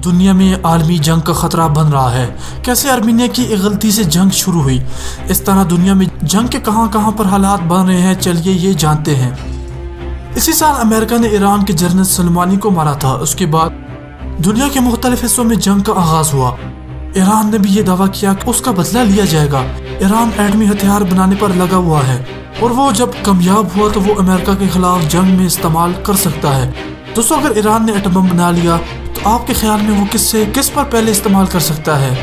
دنیا میں عالمی جنگ کا خطرہ بن رہا ہے۔ کیسے آرمینیا کی ایک غلطی سے جنگ شروع ہوئی، اس طرح دنیا میں جنگ کے کہاں پر حالات بن رہے ہیں، چلیے یہ جانتے ہیں۔ اسی سال امریکہ نے ایران کے جنرل سلیمانی کو مارا تھا۔ اس کے بعد دنیا کے مختلف حصوں میں جنگ کا آغاز ہوا۔ ایران نے بھی یہ دعویٰ کیا کہ اس کا بدلہ لیا جائے گا۔ ایران ایٹمی ہتھیار بنانے پر لگا ہوا ہے اور وہ جب کامیاب ہوا تو وہ امریکہ کے خلاف جنگ میں استعمال کر سکتا ہے۔ دوستو، اگر ایران نے ایٹم بم بنا لیا تو آپ کے خیال میں وہ کس پر پہلے استعمال کر سکتا ہے؟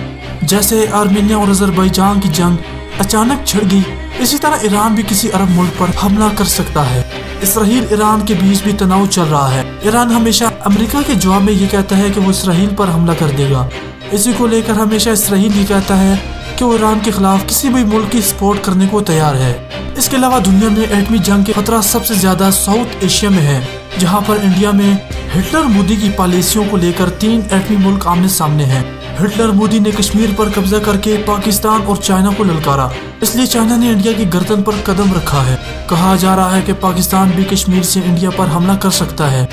جیسے آرمینیا اور آذربائیجان کی جنگ اچانک چھڑ گئی، اسی طرح ایران بھی کسی عرب ملک پر حملہ کر سکتا ہے۔ اسرائیل ایران کے بیچ بھی تناؤ چل رہا ہے۔ ایران ہمیشہ امریکہ کے جواب میں یہ کہتا ہے کہ وہ اسرائیل پر حملہ کر دے گا۔ اسی کو لے کر ہمیشہ اسرائیل یہ کہتا ہے کہ وہ ایران کے خلاف کسی بھی ملک کی سپورٹ کرنے کو تیار ہے۔ اس کے علاوہ دنیا میں ایٹمی جنگ کے خطرہ سب سے زیادہ ساؤتھ ایشیا میں ہے، جہاں پر انڈیا میں ہٹلر مودی کی پالیسیوں کو لے کر 3 ایٹمی ملک آمنے سامنے ہیں۔ ہٹلر مودی نے کشمیر پر قبضہ کر کے پاکستان اور چائنا کو للکارا، اس لیے چائنا نے انڈیا کی گردن پر قدم رکھا ہے۔ کہا جا رہا ہے کہ پاکستان بھی کشمیر سے انڈیا پر حملہ کر سکتا ہے،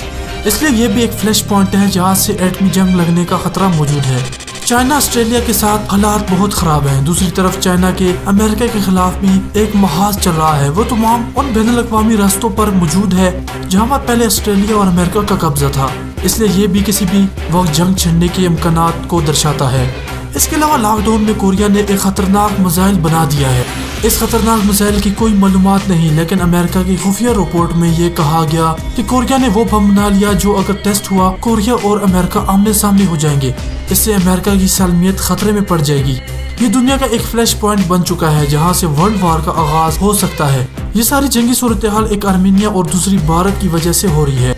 اس لیے یہ بھی ایک فلیش پوائنٹ ہے جہاں سے ایٹمی جنگ لگنے کا خطرہ موجود ہے۔ چائنا آسٹریلیا کے ساتھ حالات بہت خراب ہیں۔ دوسری طرف چائنا کے امریکہ کے خلاف بھی ایک محاذ چل رہا ہے۔ وہ تمام ان بین الاقوامی راستوں پر موجود ہے جہاں پر پہلے آسٹریلیا اور امریکہ کا قبضہ تھا، اس لیے یہ بھی کسی بھی وقت جنگ چھڑنے کے امکانات کو درشاتا ہے۔ اس کے علاوہ لاک ڈاؤن میں کوریا نے ایک خطرناک میزائل بنا دیا ہے۔ اس خطرناک میزائل کی کوئی معلومات نہیں، لیکن امریکہ کی خفیہ رپورٹ میں یہ کہا گیا کہ کوریا نے وہ بم بنا لیا جو اگر ٹیسٹ ہوا کوریا اور امریکہ آمنے سامنے ہو جائیں گے۔ اس سے امریکہ کی سالمیت خطرے میں پڑ جائے گی۔ یہ دنیا کا ایک فلیش پوائنٹ بن چکا ہے جہاں سے ورلڈ وار کا آغاز ہو سکتا ہے۔ یہ ساری جنگی صورتحال ایک آرمینیا اور دوسری بھارت کی وجہ سے ہو رہی ہے۔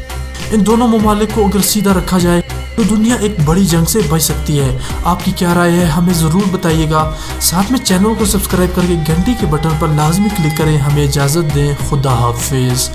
ان دونوں ممالک کو اگر سیدھا رکھا جائے تو دنیا ایک بڑی جنگ سے بچ سکتی ہے۔ آپ کی کیا رائے ہے ہمیں ضرور بتائیے گا۔ ساتھ میں چینل کو سبسکرائب کر کے گھنٹی کے بٹن پر لازمی کلک کریں۔ ہمیں اجازت دیں۔ خدا حافظ۔